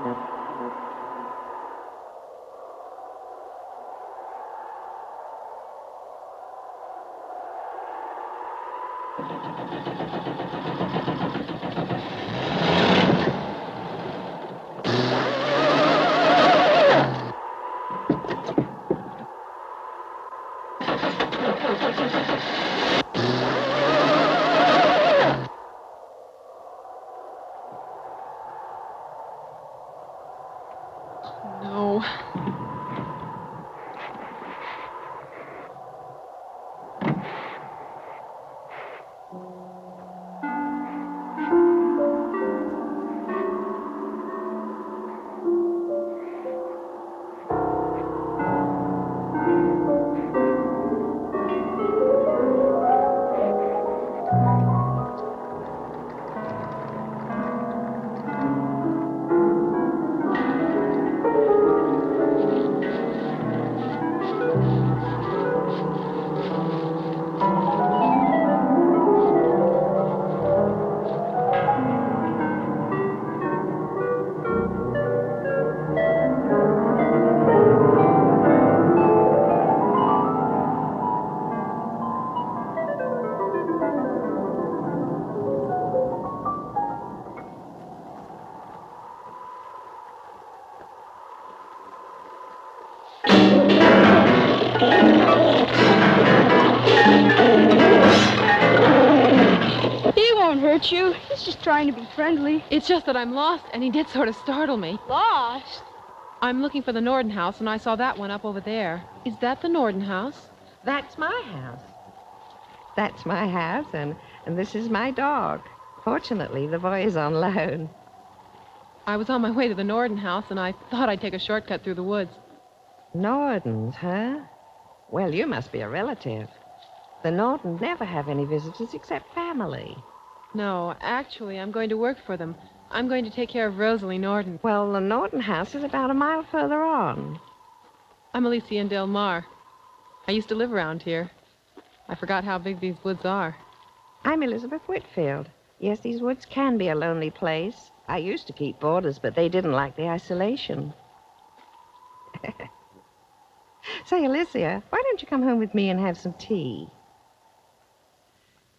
No. He won't hurt you. He's just trying to be friendly. It's just that I'm lost, and he did sort of startle me. Lost? I'm looking for the Norton house, and I saw that one up over there. Is that the Norton house? That's my house. That's my house, and this is my dog. Fortunately, the boy is on loan. I was on my way to the Norton house, and I thought I'd take a shortcut through the woods. Nortons, huh? Well, you must be a relative. The Nortons never have any visitors except family. No, actually, I'm going to work for them. I'm going to take care of Rosalie Norton. Well, the Norton house is about a mile further on. I'm Alicia and Del Mar. I used to live around here. I forgot how big these woods are. I'm Elizabeth Whitfield. Yes, these woods can be a lonely place. I used to keep boarders, but they didn't like the isolation. Say, Alicia, why don't you come home with me and have some tea?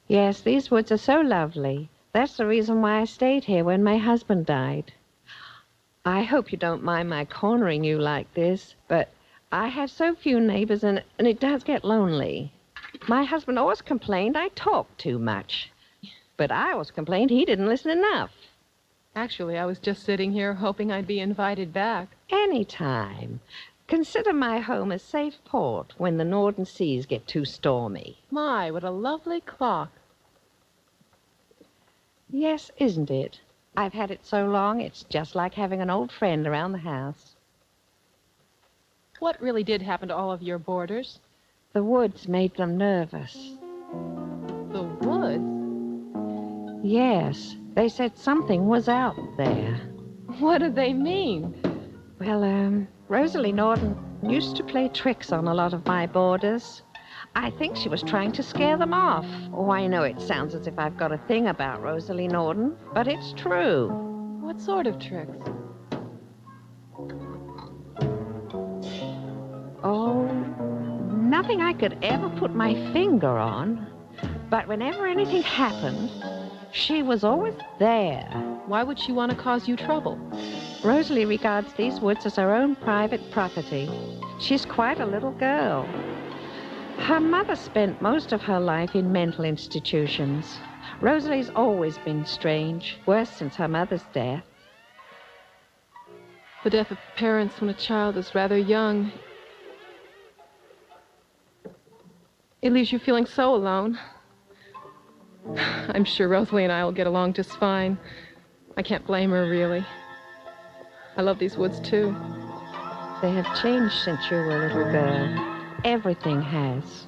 Yes, these woods are so lovely. That's the reason why I stayed here when my husband died. I hope you don't mind my cornering you like this, but I have so few neighbors, and it does get lonely. My husband always complained I talked too much, but I always complained he didn't listen enough. Actually, I was just sitting here hoping I'd be invited back. Anytime. Consider my home a safe port when the northern seas get too stormy. My, what a lovely clock. Yes, isn't it? I've had it so long, it's just like having an old friend around the house. What really did happen to all of your boarders? The woods made them nervous. The woods? Yes, they said something was out there. What did they mean? Well, Rosalie Norton used to play tricks on a lot of my boarders. I think she was trying to scare them off. Oh, I know it sounds as if I've got a thing about Rosalie Norton, but it's true. What sort of tricks? Oh, nothing I could ever put my finger on. But whenever anything happened, she was always there. Why would she want to cause you trouble? Rosalie regards these woods as her own private property. She's quite a little girl. Her mother spent most of her life in mental institutions. Rosalie's always been strange, worse since her mother's death. The death of parents when a child is rather young. It leaves you feeling so alone. I'm sure Rosalie and I will get along just fine. I can't blame her, really. I love these woods, too. They have changed since you were a little girl. Everything has.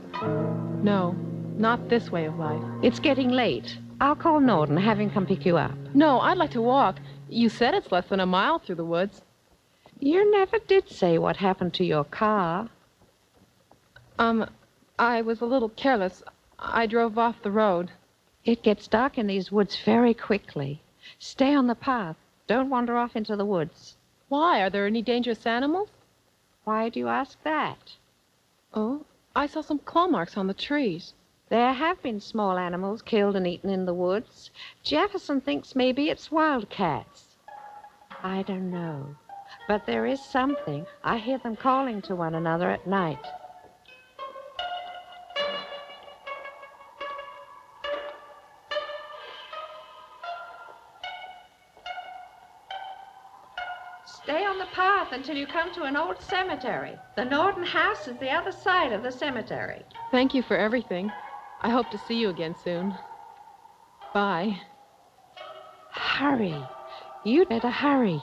No, not this way of life. It's getting late. I'll call Norton, have him come pick you up. No, I'd like to walk. You said it's less than a mile through the woods. You never did say what happened to your car. I was a little careless. I drove off the road. It gets dark in these woods very quickly. Stay on the path. Don't wander off into the woods. Why? Are there any dangerous animals? Why do you ask that? Oh, I saw some claw marks on the trees. There have been small animals killed and eaten in the woods. Jefferson thinks maybe it's wildcats. I don't know. But there is something. I hear them calling to one another at night. Stay on the path until you come to an old cemetery. The Norton house is the other side of the cemetery. Thank you for everything. I hope to see you again soon. Bye. Hurry. You'd better hurry.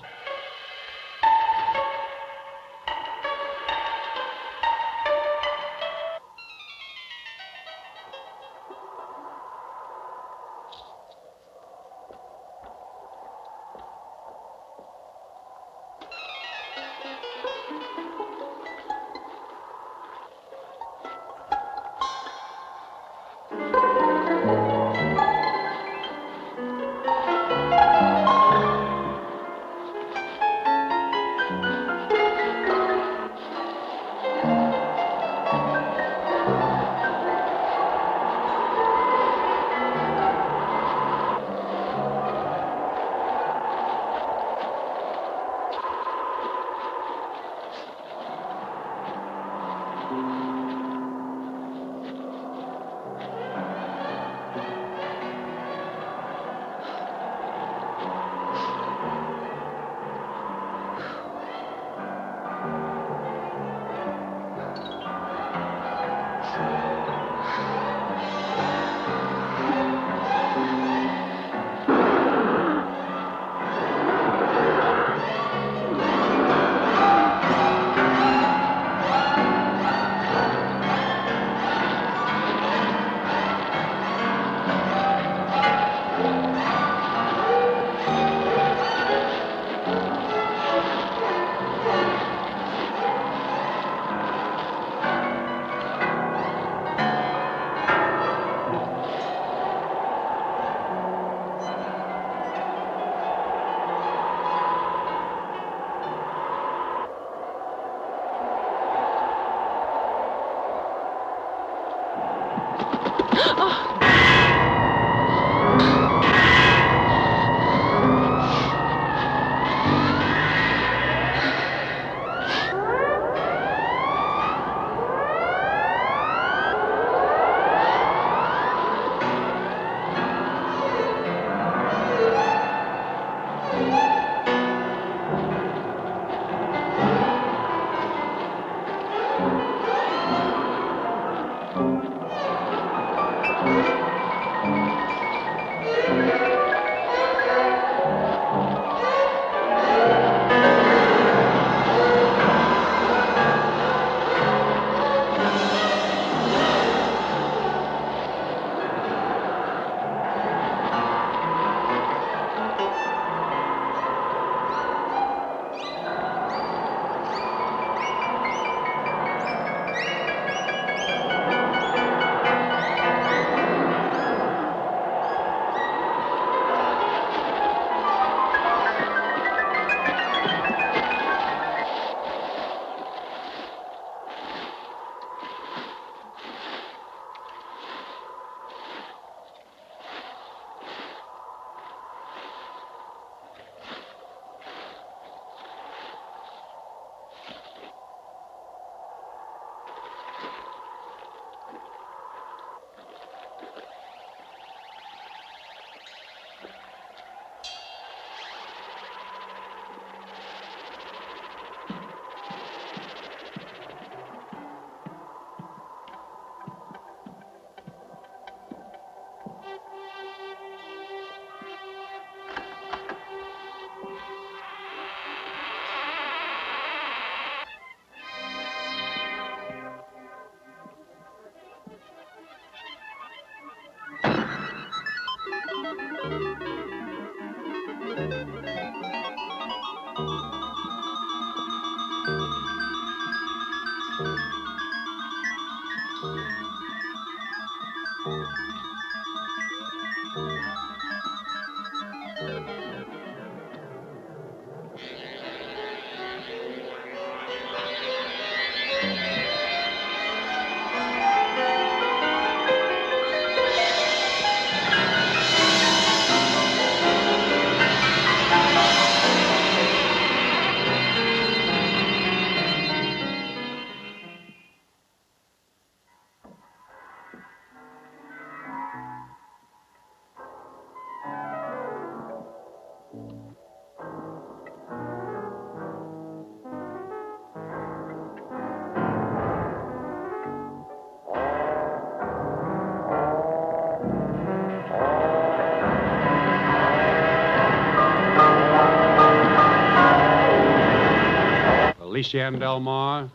Alicia and Delmar.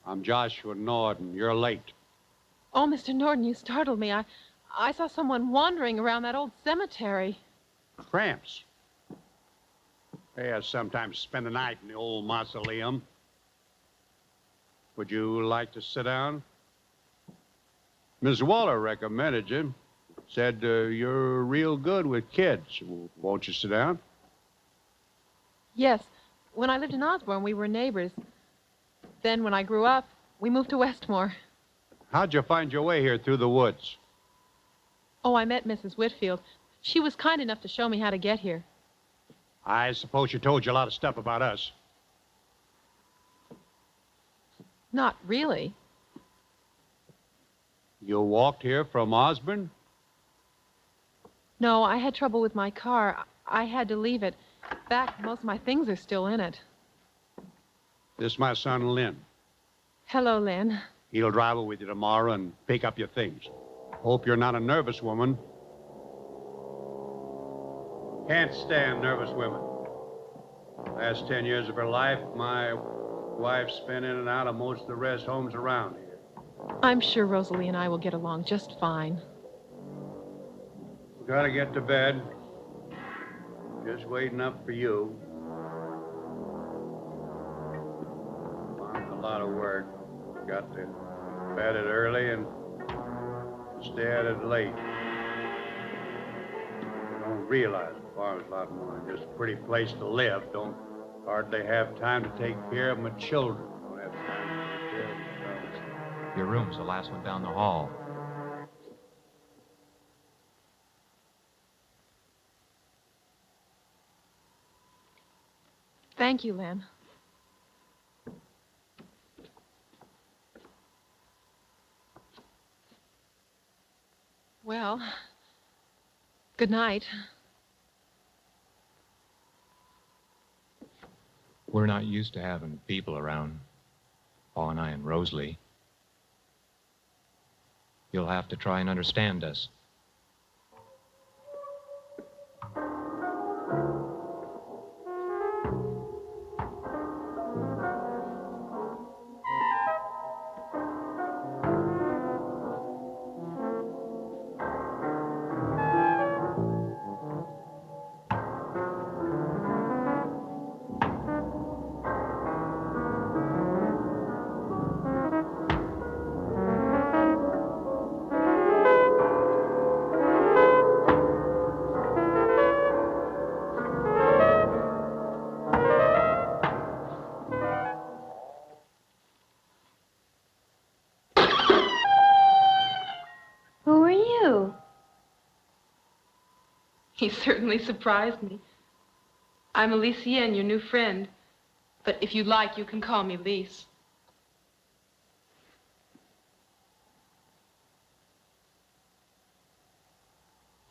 I'm Joshua Norton. You're late. Oh, Mr. Norton, you startled me. I saw someone wandering around that old cemetery. Tramps. They sometimes spend the night in the old mausoleum. Would you like to sit down? Miss Waller recommended you. Said you're real good with kids. Won't you sit down? Yes. When I lived in Osborne, we were neighbors. Then when I grew up, we moved to Westmore. How'd you find your way here through the woods? Oh, I met Mrs. Whitfield. She was kind enough to show me how to get here. I suppose she told you a lot of stuff about us. Not really. You walked here from Osborne? No, I had trouble with my car. I had to leave it. In fact, most of my things are still in it. This is my son, Lynn. Hello, Lynn. He'll drive with you tomorrow and pick up your things. Hope you're not a nervous woman. Can't stand nervous women. Last 10 years of her life, my wife spent in and out of most of the rest homes around here. I'm sure Rosalie and I will get along just fine. We gotta get to bed. Just waiting up for you. I'm a lot of work. Got to bed it early and stay at it late. You don't realize the farm's a lot more than just a pretty place to live. Don't hardly have time to take care of my children. Don't have time to take care of themselves. Your room's the last one down the hall. Thank you, Lynn. Well, good night. We're not used to having people around, Paul and I and Rosalie. You'll have to try and understand us. He certainly surprised me. I'm Alicia and your new friend. But if you'd like, you can call me Lise.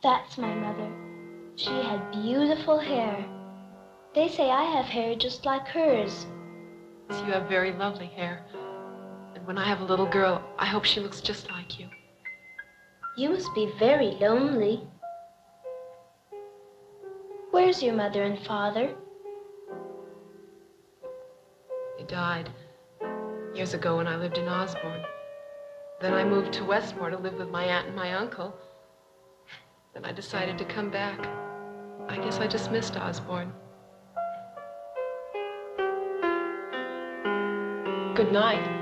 That's my mother. She had beautiful hair. They say I have hair just like hers. Yes, you have very lovely hair. And when I have a little girl, I hope she looks just like you. You must be very lonely. Where's your mother and father? They died years ago when I lived in Osborne. Then I moved to Westmore to live with my aunt and my uncle. Then I decided to come back. I guess I just missed Osborne. Good night.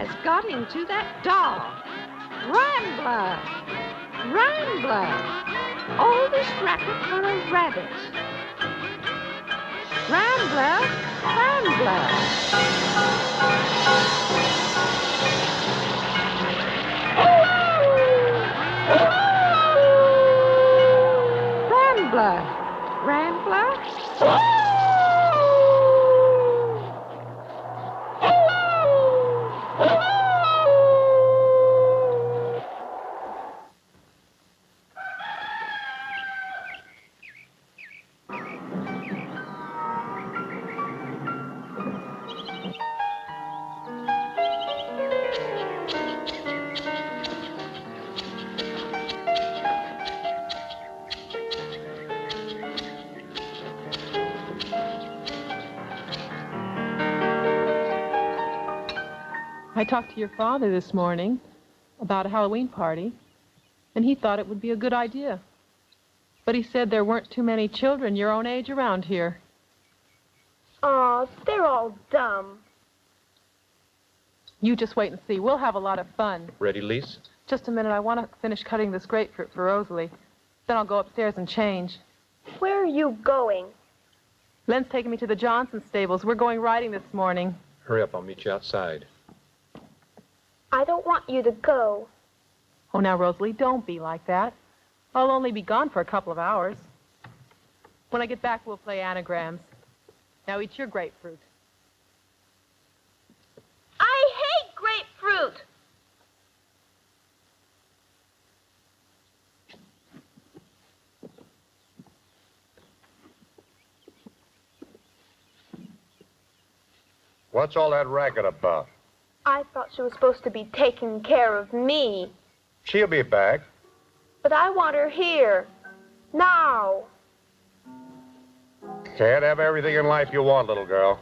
has got into that dog. Rambler! Rambler! All this racket for a rabbit. Rambler! Rambler! Rambler! Rambler! I talked to your father this morning about a Halloween party, and he thought it would be a good idea. But he said there weren't too many children your own age around here. Aw, they're all dumb. You just wait and see. We'll have a lot of fun. Ready, Lise? Just a minute. I want to finish cutting this grapefruit for Rosalie. Then I'll go upstairs and change. Where are you going? Len's taking me to the Janson stables. We're going riding this morning. Hurry up, I'll meet you outside. I don't want you to go. Oh, now, Rosalie, don't be like that. I'll only be gone for a couple of hours. When I get back, we'll play anagrams. Now eat your grapefruit. I hate grapefruit! What's all that racket about? I thought she was supposed to be taking care of me. She'll be back. But I want her here. Now. Can't have everything in life you want, little girl.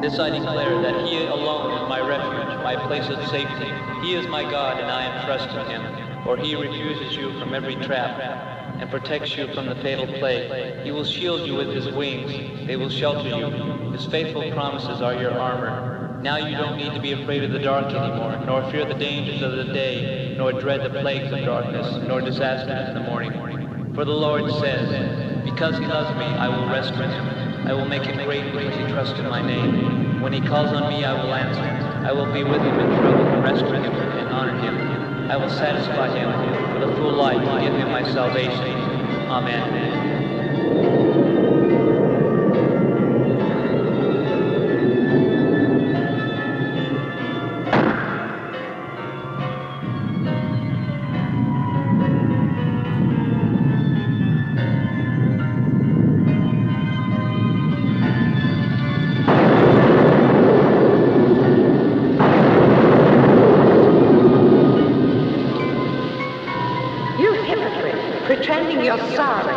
This I declare, that he alone is my refuge, my place of safety. He is my God, and I am trust in him. For he refuses you from every trap, and protects you from the fatal plague. He will shield you with his wings. They will shelter you. His faithful promises are your armor. Now you don't need to be afraid of the dark anymore, nor fear the dangers of the day, nor dread the plagues of darkness, nor disasters in the morning. For the Lord says, because he loves me, I will rescue him. I will make him great because he trusts in my name. When he calls on me, I will answer. I will be with him in trouble, rescue him and honor him. I will satisfy him with a full life and give him my salvation. Amen. Pretending you're sorry.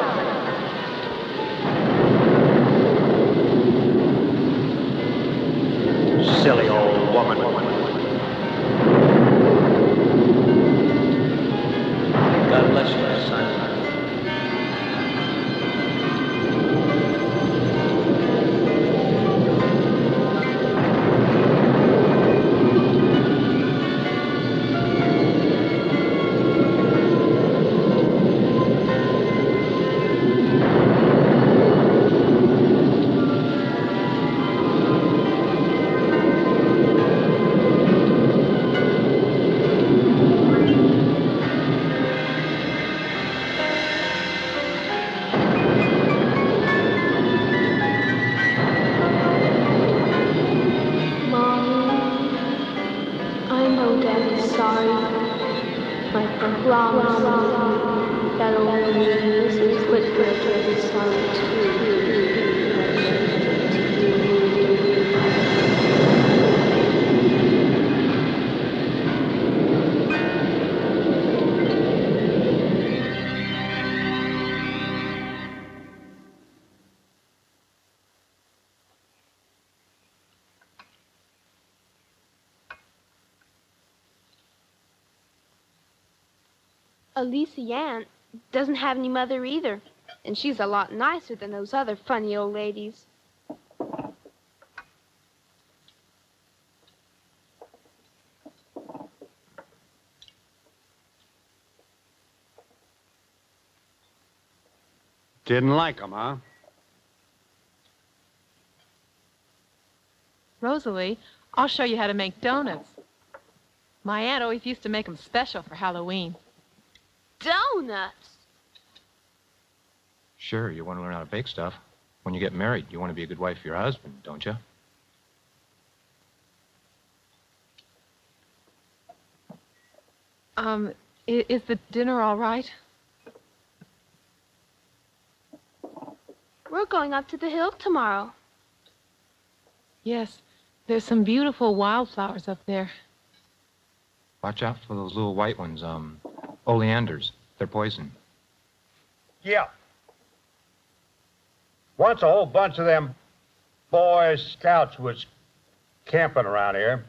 Alicia Aunt doesn't have any mother either, and she's a lot nicer than those other funny old ladies. Didn't like 'em, huh? Rosalie, I'll show you how to make donuts. My aunt always used to make them special for Halloween. Donuts? Sure, you want to learn how to bake stuff. When you get married, you want to be a good wife for your husband, don't you? Is the dinner all right? We're going up to the hill tomorrow. Yes, there's some beautiful wildflowers up there. Watch out for those little white ones, oleanders. They're poison. Yeah. Once a whole bunch of them Boy Scouts was camping around here,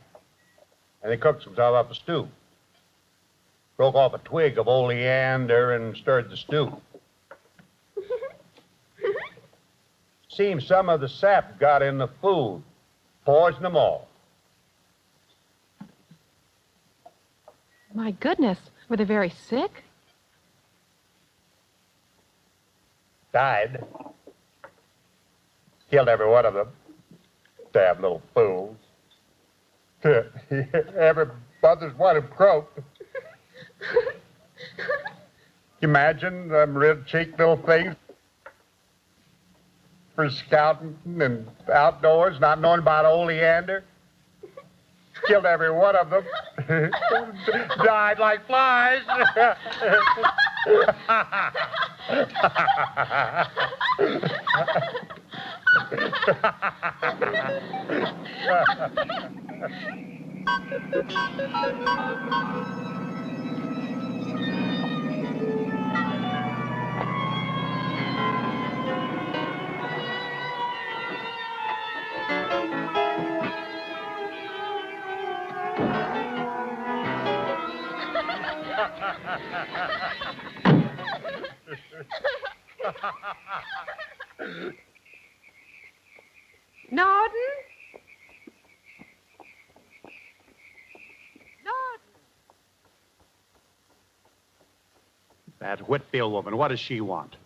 and they cooked themselves up a stew. Broke off a twig of oleander and stirred the stew. Seems some of the sap got in the food, poisoned them all. My goodness, were they very sick? Died. Killed every one of them. Damn little fools. Every mother's one of them croaked. Imagine them red cheeked little things for scouting and outdoors, not knowing about oleander. Killed every one of them. Died like flies. Norton? Norton? That Whitfield woman, what does she want?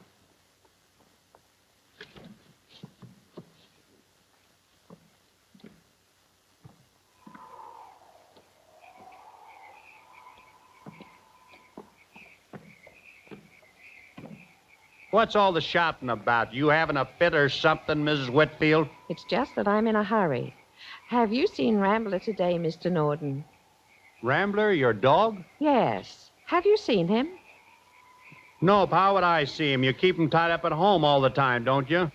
What's all the shouting about? You having a fit or something, Mrs. Whitfield? It's just that I'm in a hurry. Have you seen Rambler today, Mr. Norton? Rambler, your dog? Yes. Have you seen him? Nope, how would I see him? You keep him tied up at home all the time, don't you?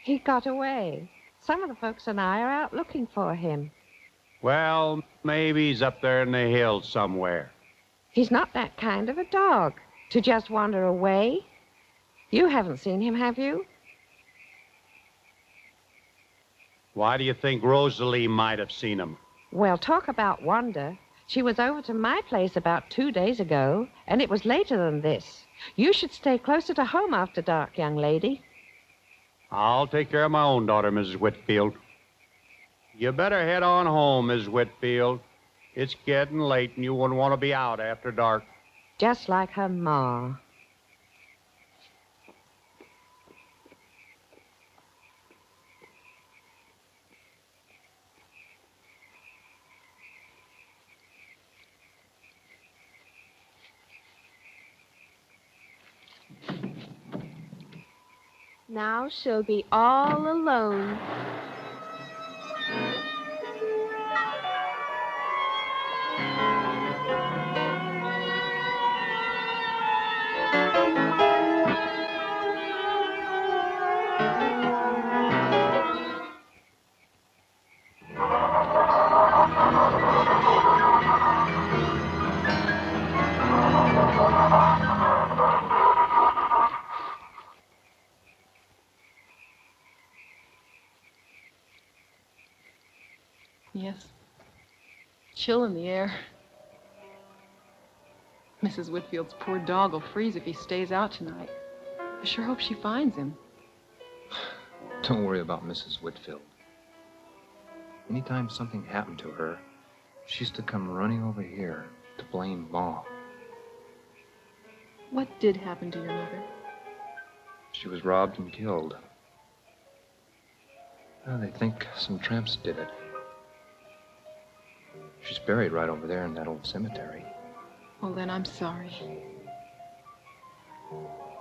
He got away. Some of the folks and I are out looking for him. Well, maybe he's up there in the hills somewhere. He's not that kind of a dog to just wander away. You haven't seen him, have you? Why do you think Rosalie might have seen him? Well, talk about wonder. She was over to my place about 2 days ago, and it was later than this. You should stay closer to home after dark, young lady. I'll take care of my own daughter, Mrs. Whitfield. You better head on home, Mrs. Whitfield. It's getting late, and you wouldn't want to be out after dark. Just like her ma. Now she'll be all alone. Yes. Chill in the air. Mrs. Whitfield's poor dog will freeze if he stays out tonight. I sure hope she finds him. Don't worry about Mrs. Whitfield. Anytime something happened to her, she used to come running over here to blame Ma. What did happen to your mother? She was robbed and killed. Well, they think some tramps did it. She's buried right over there in that old cemetery. Well, then I'm sorry.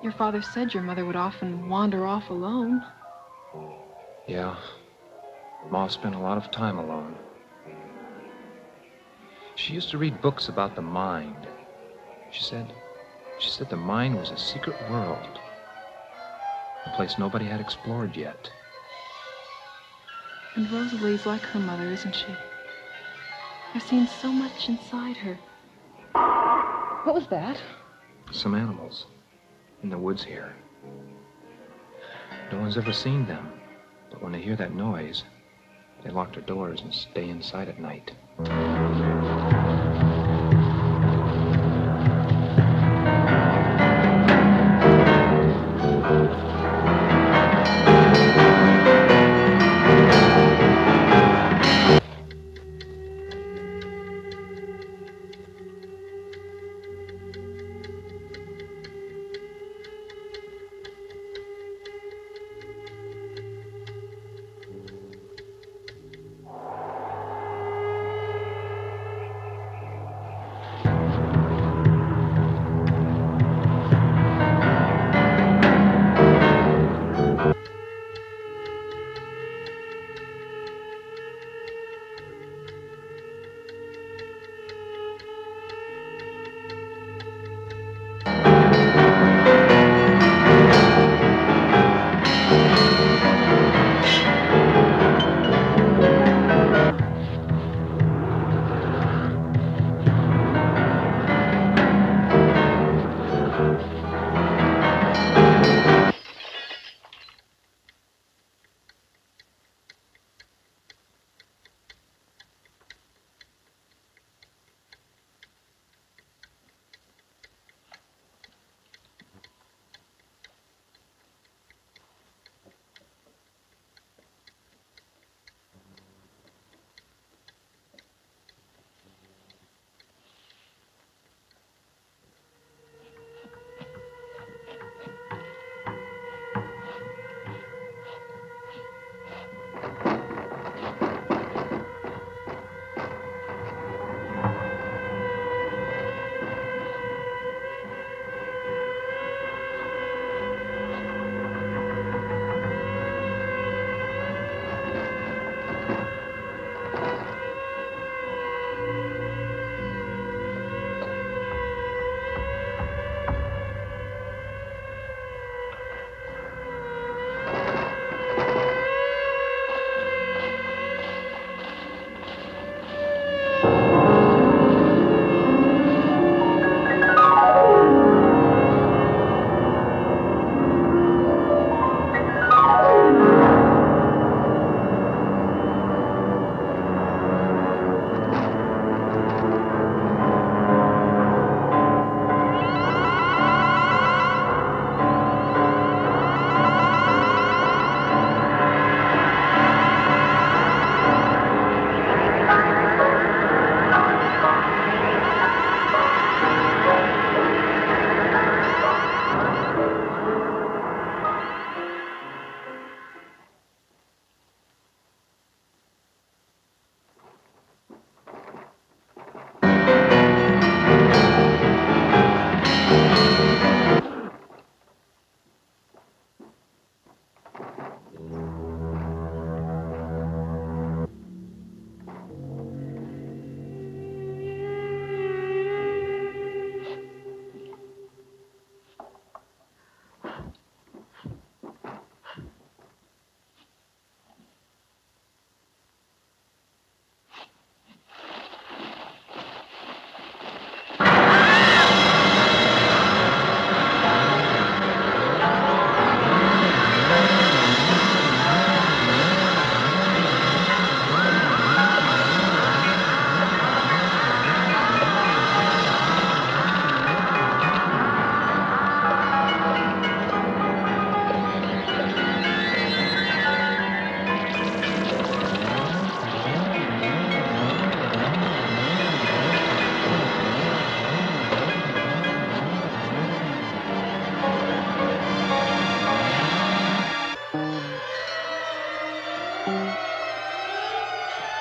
Your father said your mother would often wander off alone. Yeah. Ma spent a lot of time alone. She used to read books about the mind. She said the mind was a secret world. A place nobody had explored yet. And Rosalie's like her mother, isn't she? I've seen so much inside her. What was that? Some animals in the woods here. No one's ever seen them, but when they hear that noise, they lock their doors and stay inside at night.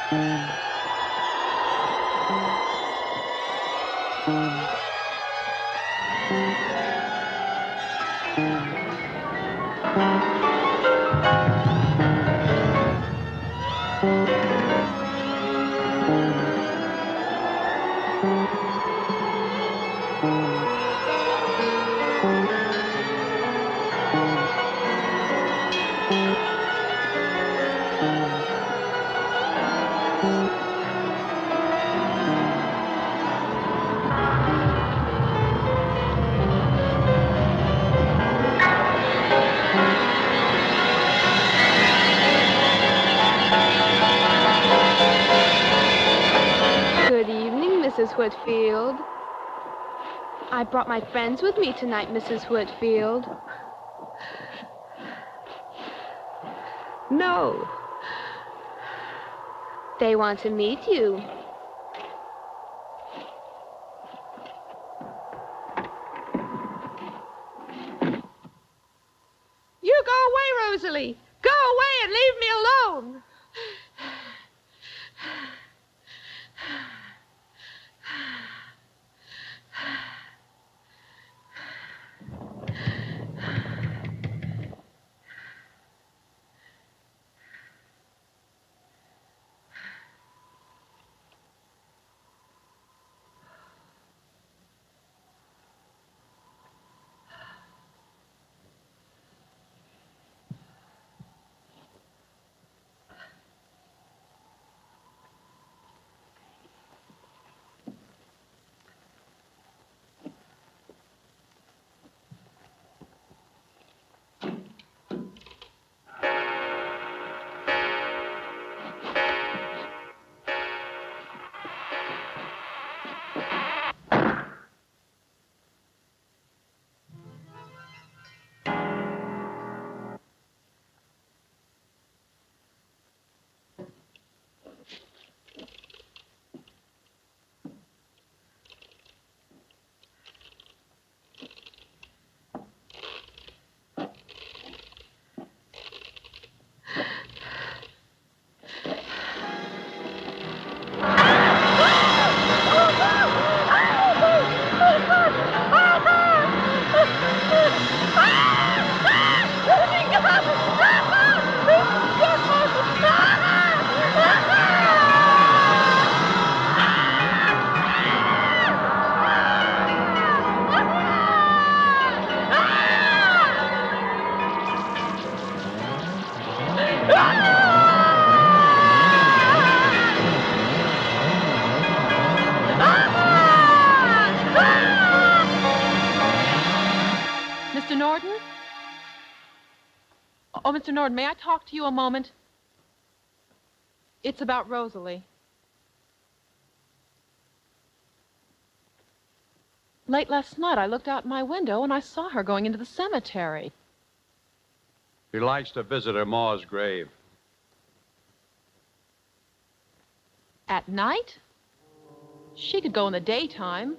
Good evening, Mrs. Whitfield. I brought my friends with me tonight, Mrs. Whitfield. No. They want to meet you. You go away, Rosalie. Go away and leave me alone. Mr. Norton? Oh, Mr. Norton, may I talk to you a moment? It's about Rosalie. Late last night, I looked out my window and I saw her going into the cemetery. She likes to visit her ma's grave. At night? She could go in the daytime.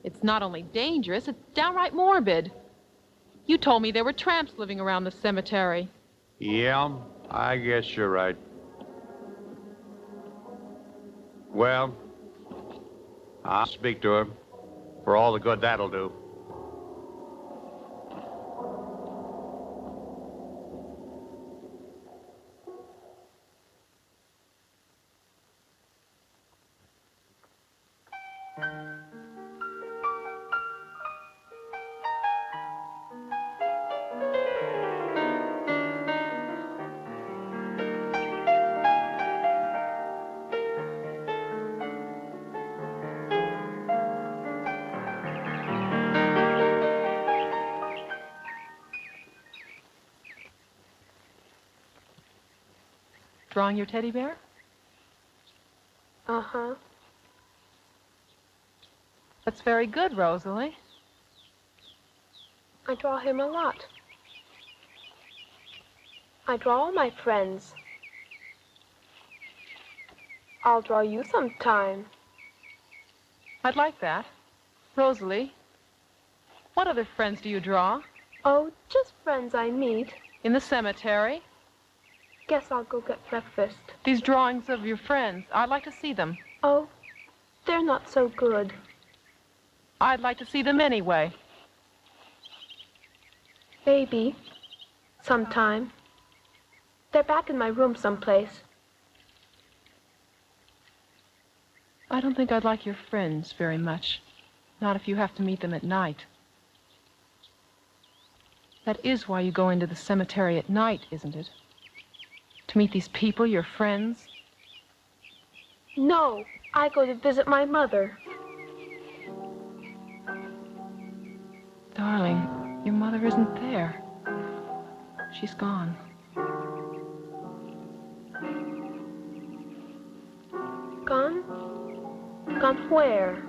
It's not only dangerous, it's downright morbid. You told me there were tramps living around the cemetery. Yeah, I guess you're right. Well, I'll speak to her for all the good that'll do. Drawing your teddy bear? Uh-huh. That's very good, Rosalie. I draw him a lot. I draw all my friends. I'll draw you sometime. I'd like that. Rosalie, what other friends do you draw? Oh, just friends I meet. In the cemetery? Guess I'll go get breakfast. These drawings of your friends, I'd like to see them. Oh, they're not so good. I'd like to see them anyway. Maybe. Sometime. They're back in my room someplace. I don't think I'd like your friends very much. Not if you have to meet them at night. That is why you go into the cemetery at night, isn't it? To meet these people, your friends? No, I go to visit my mother. Darling, your mother isn't there. She's gone. Gone? Gone where?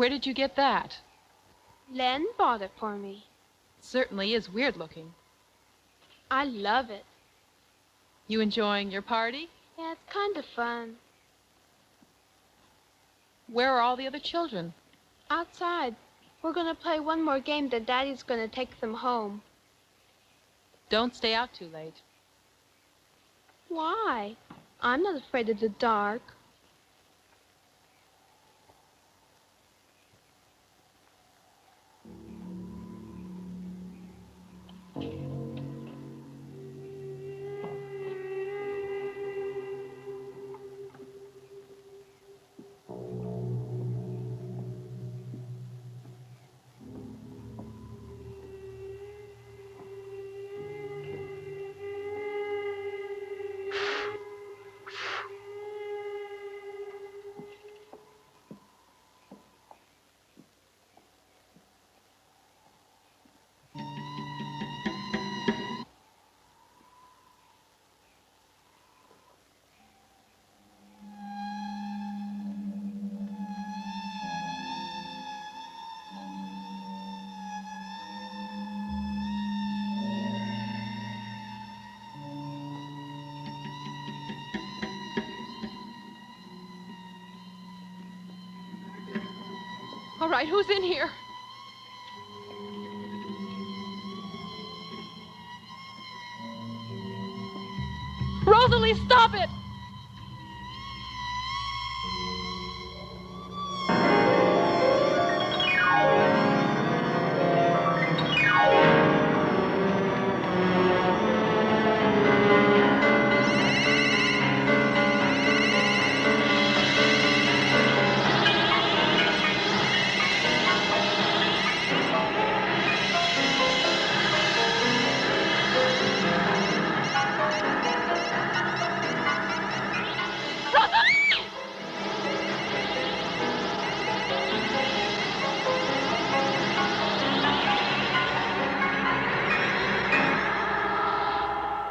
Where did you get that? Len bought it for me. It certainly is weird looking. I love it. You enjoying your party? Yeah, it's kind of fun. Where are all the other children? Outside. We're going to play one more game, then Daddy's going to take them home. Don't stay out too late. Why? I'm not afraid of the dark. All right, who's in here? Rosalie, stop it!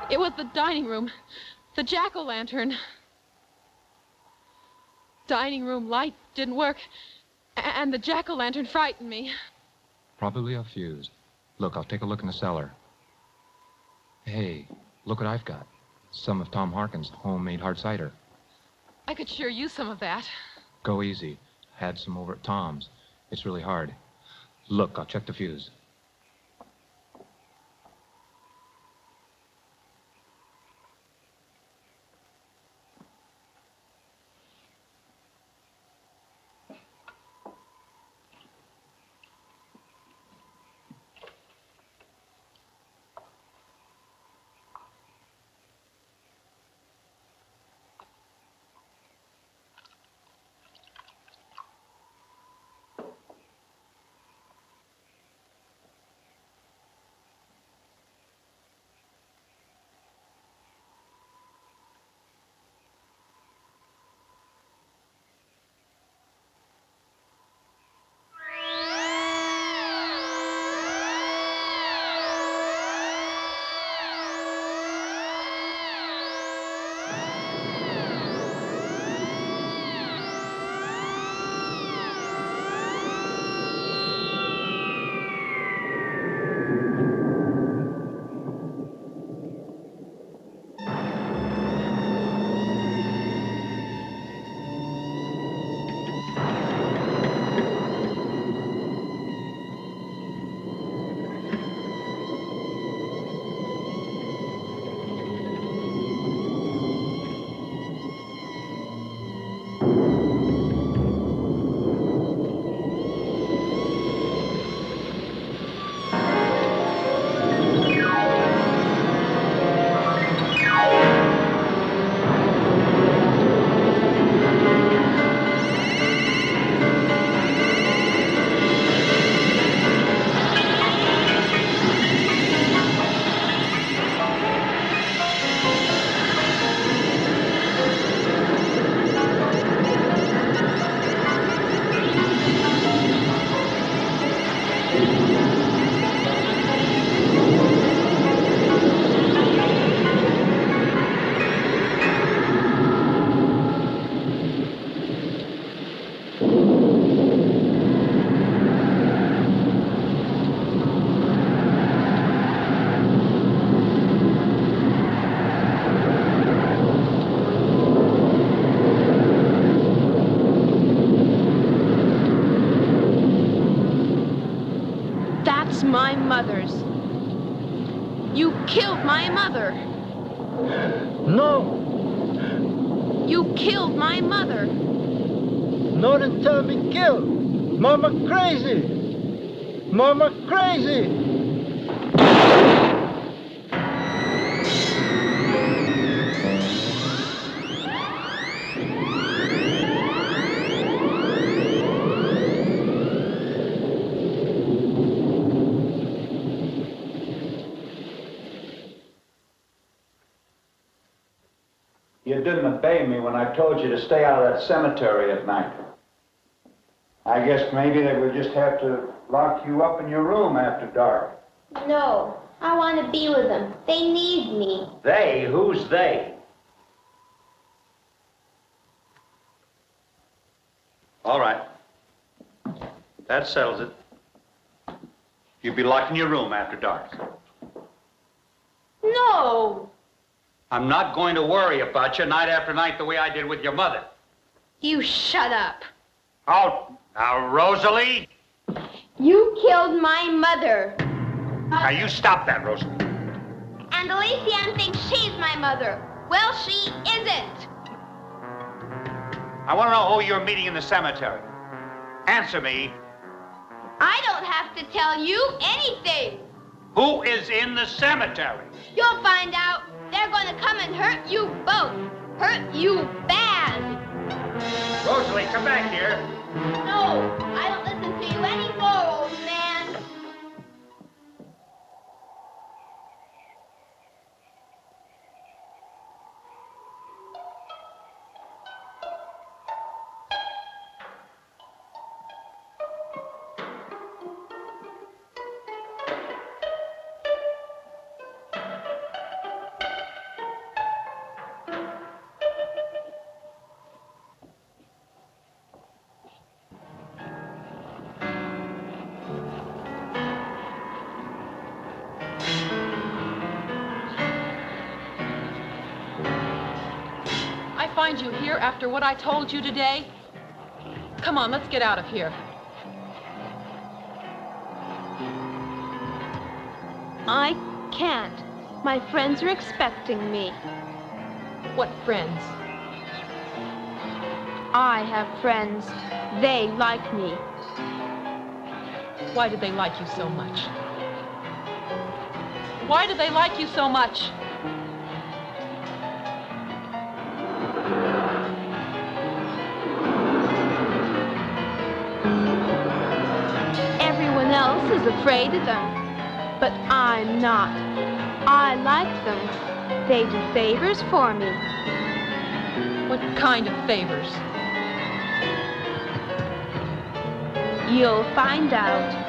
It was the dining room. The jack-o'-lantern. Dining room light didn't work, and the jack-o'-lantern frightened me. Probably a fuse. Look, I'll take a look in the cellar. Hey, look what I've got. Some of Tom Harkin's homemade hard cider. I could sure use some of that. Go easy. Had some over at Tom's. It's really hard. Look, I'll check the fuse. My mother's. You killed my mother. No. You killed my mother. Norton tell me kill. Mama crazy. Mama crazy. You didn't obey me when I told you to stay out of that cemetery at night. I guess maybe they would just have to lock you up in your room after dark. No, I want to be with them. They need me. They? Who's they? All right. That settles it. You'll be locked in your room after dark. No. I'm not going to worry about you night after night the way I did with your mother. You shut up. Oh, now, Rosalie. You killed my mother. Now, you stop that, Rosalie. And Elysian thinks she's my mother. Well, she isn't. I want to know who you're meeting in the cemetery. Answer me. I don't have to tell you anything. Who is in the cemetery? You'll find out. They're going to come and hurt you both. Hurt you bad. Rosalie, come back here. No, I don't listen to you anymore, old man. Find you here after what I told you today? Come on, let's get out of here. I can't. My friends are expecting me. What friends? I have friends. They like me. Why did they like you so much? Why did they like you so much? Else is afraid of them, but I'm not. I like them. They do favors for me. What kind of favors? You'll find out.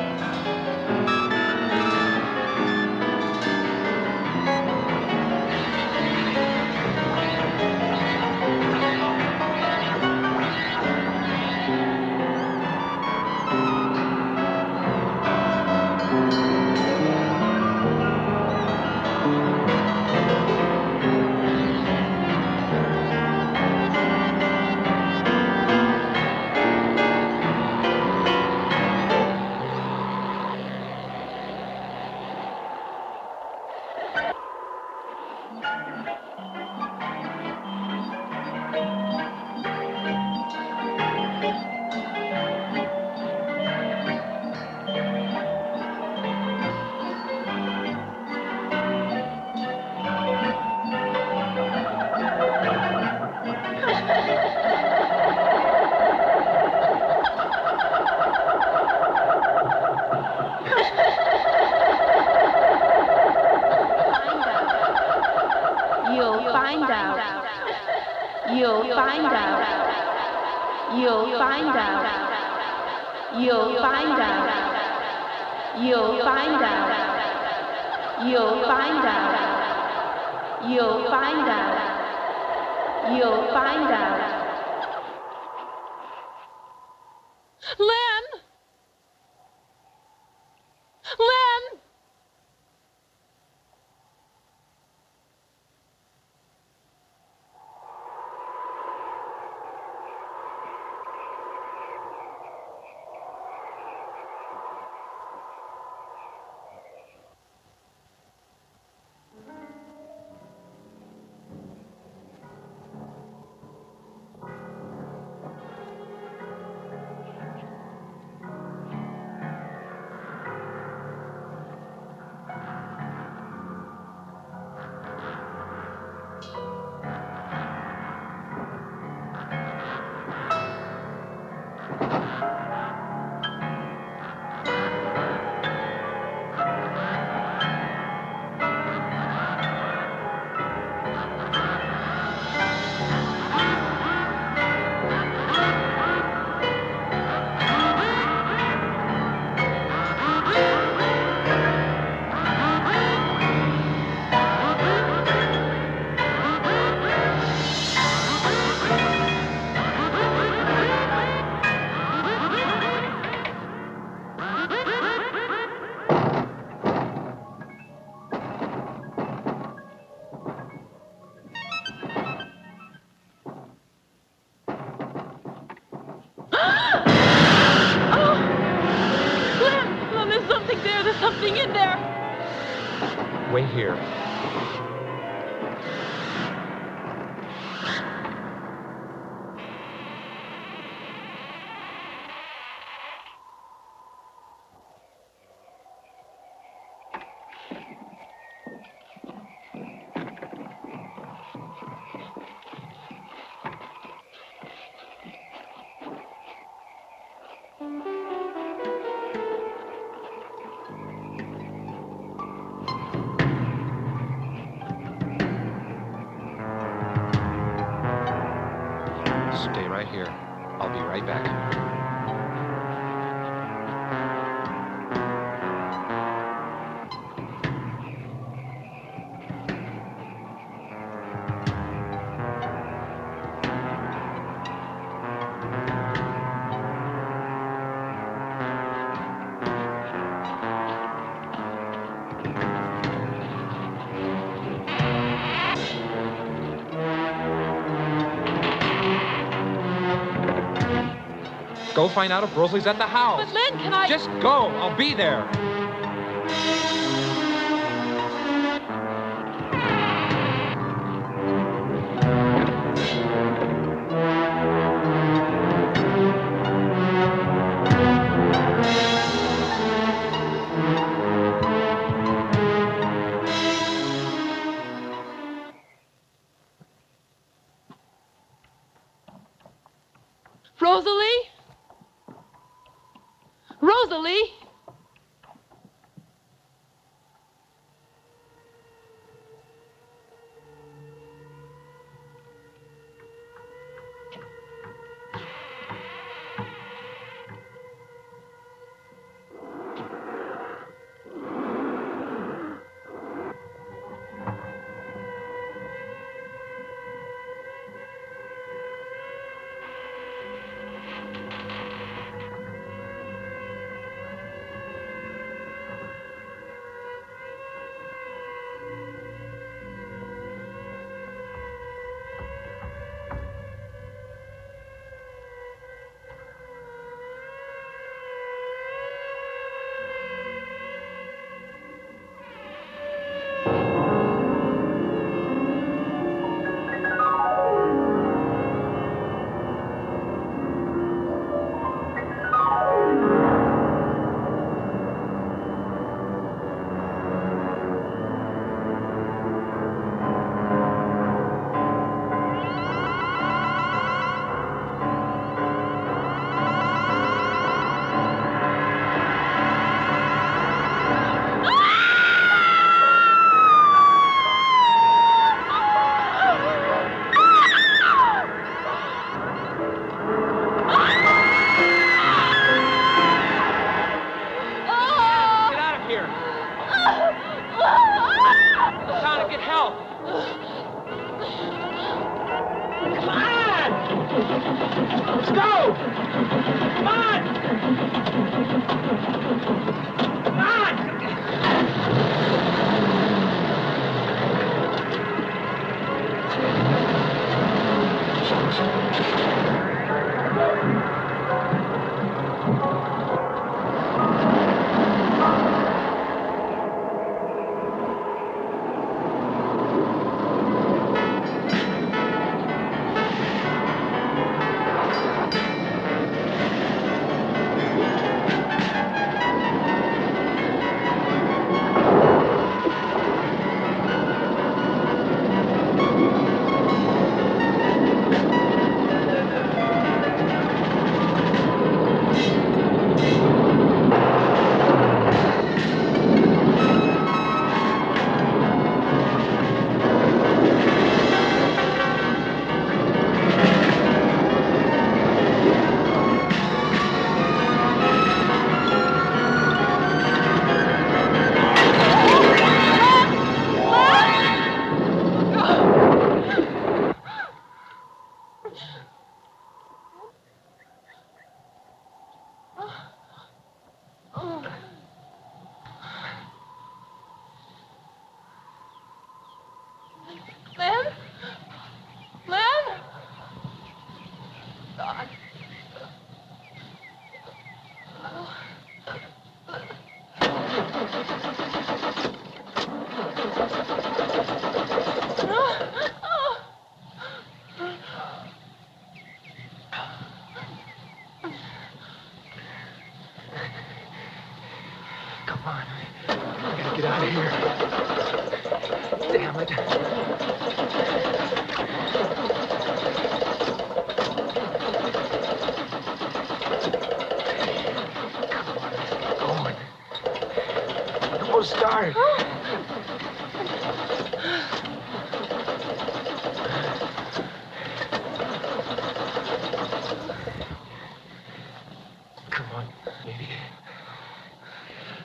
living in there. Wait here. Stay right here. I'll be right back. Go find out if Rosalie's at the house. But Lynn, can I... Just go. I'll be there. Rosalie? Rosalie? get out of here. Damn it. Start. Come on, baby.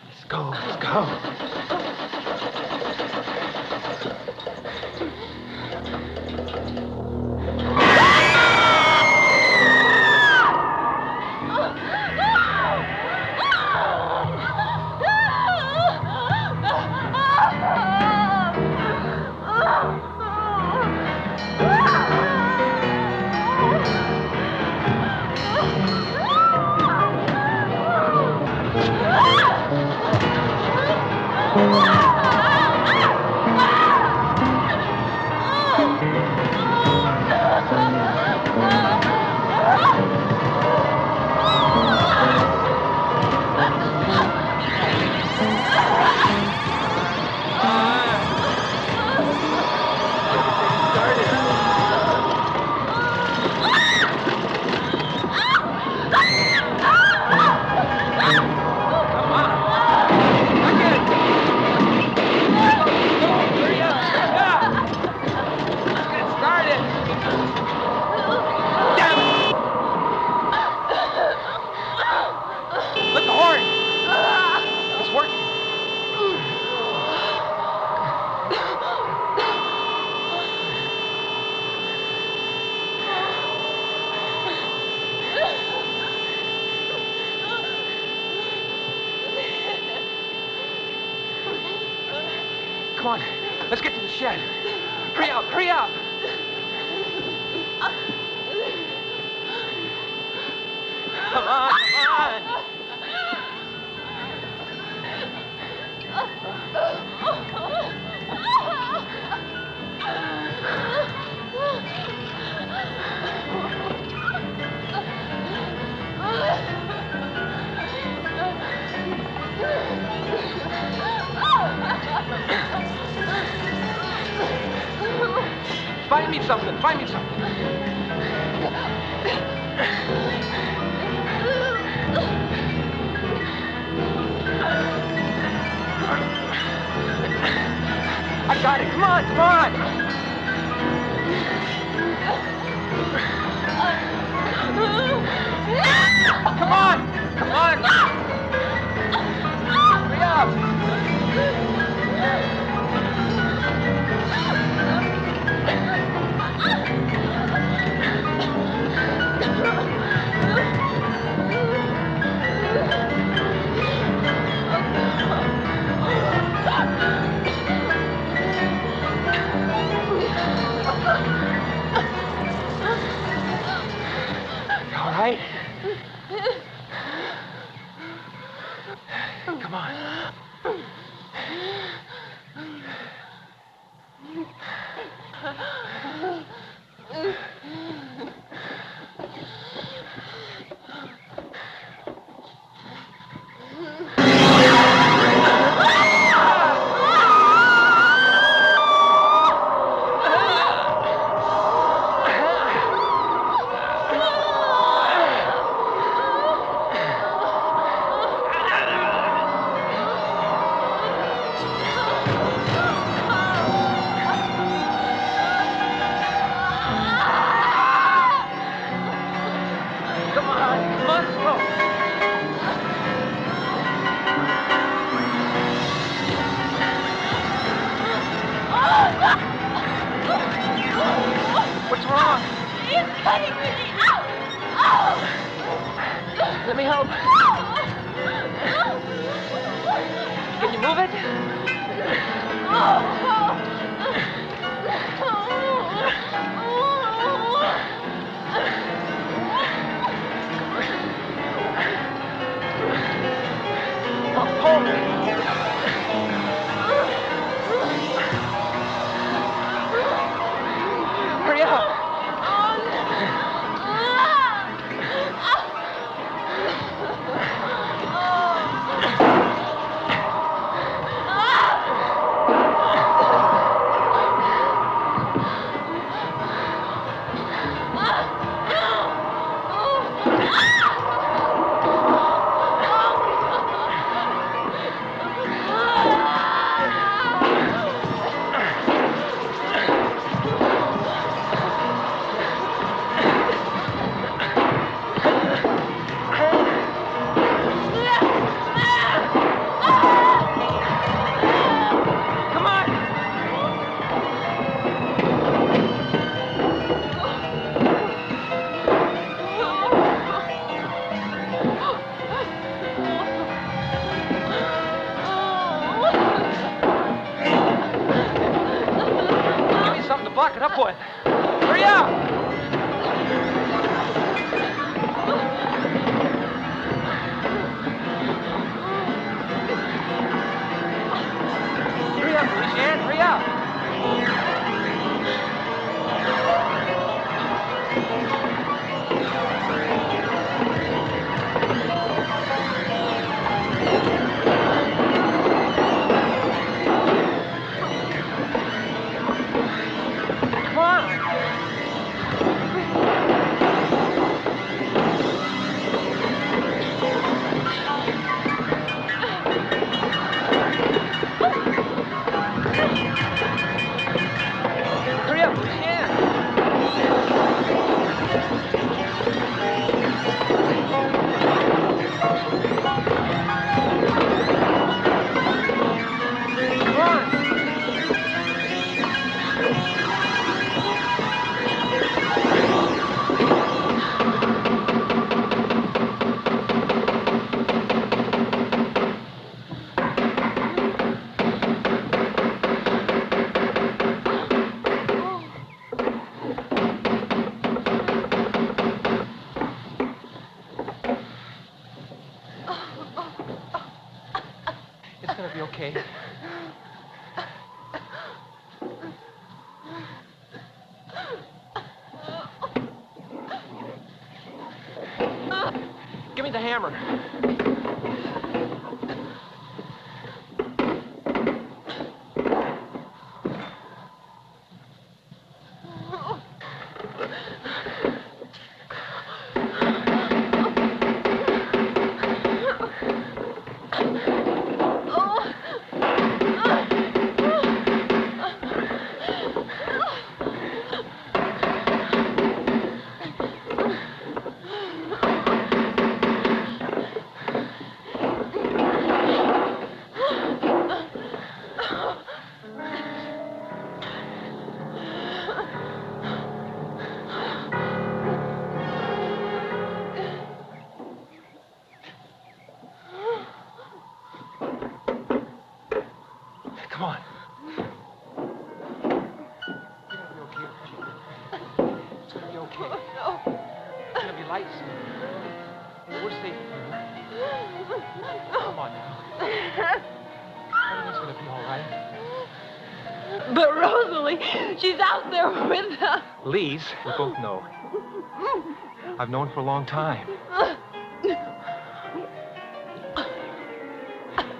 Let's go, let's go. Come on, let's get to the shed. Hurry up, hurry up! Come on, come on! Find me something, find me something. I got it, come on, come on. Come on, come on. Hurry up. All right? Come on. What's wrong? He's cutting me! Ow! Let me help. Can you move it? Hold me. Hurry up. foot. Hurry up! Hurry up, Louisiane, hurry up! Okay. Give me the hammer. Come on. It's gonna be okay. No. It's gonna be light soon. And we're safe here. Come on now. Everything's gonna be all right. But Rosalie, she's out there with us. Lise, we both know. I've known for a long time.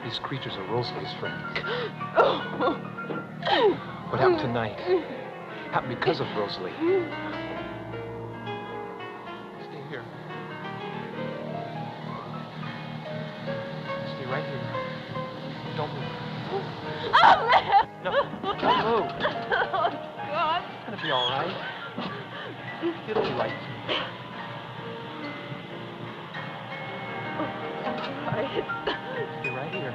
These creatures are Rosalie's friends. What happened tonight happened because of Rosalie. Stay here. Stay right here. Don't move. Oh, man! No, don't move. Oh, God. It's gonna be all right. It'll be right. Stay right here.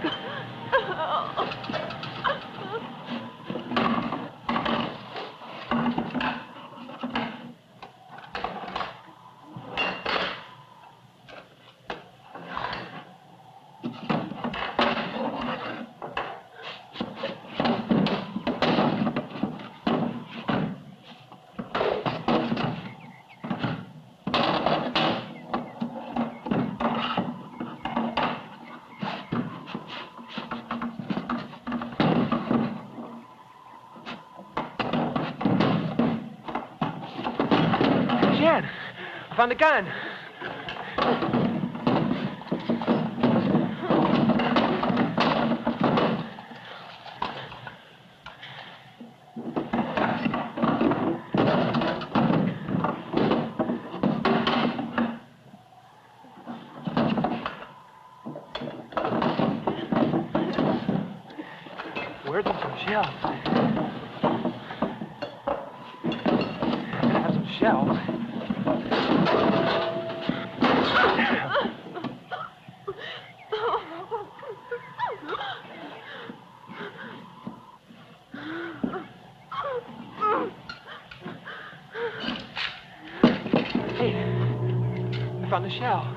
Jan, I found a gun. Where'd them some shells? I'm gonna have some shells. Hey, I found a shell.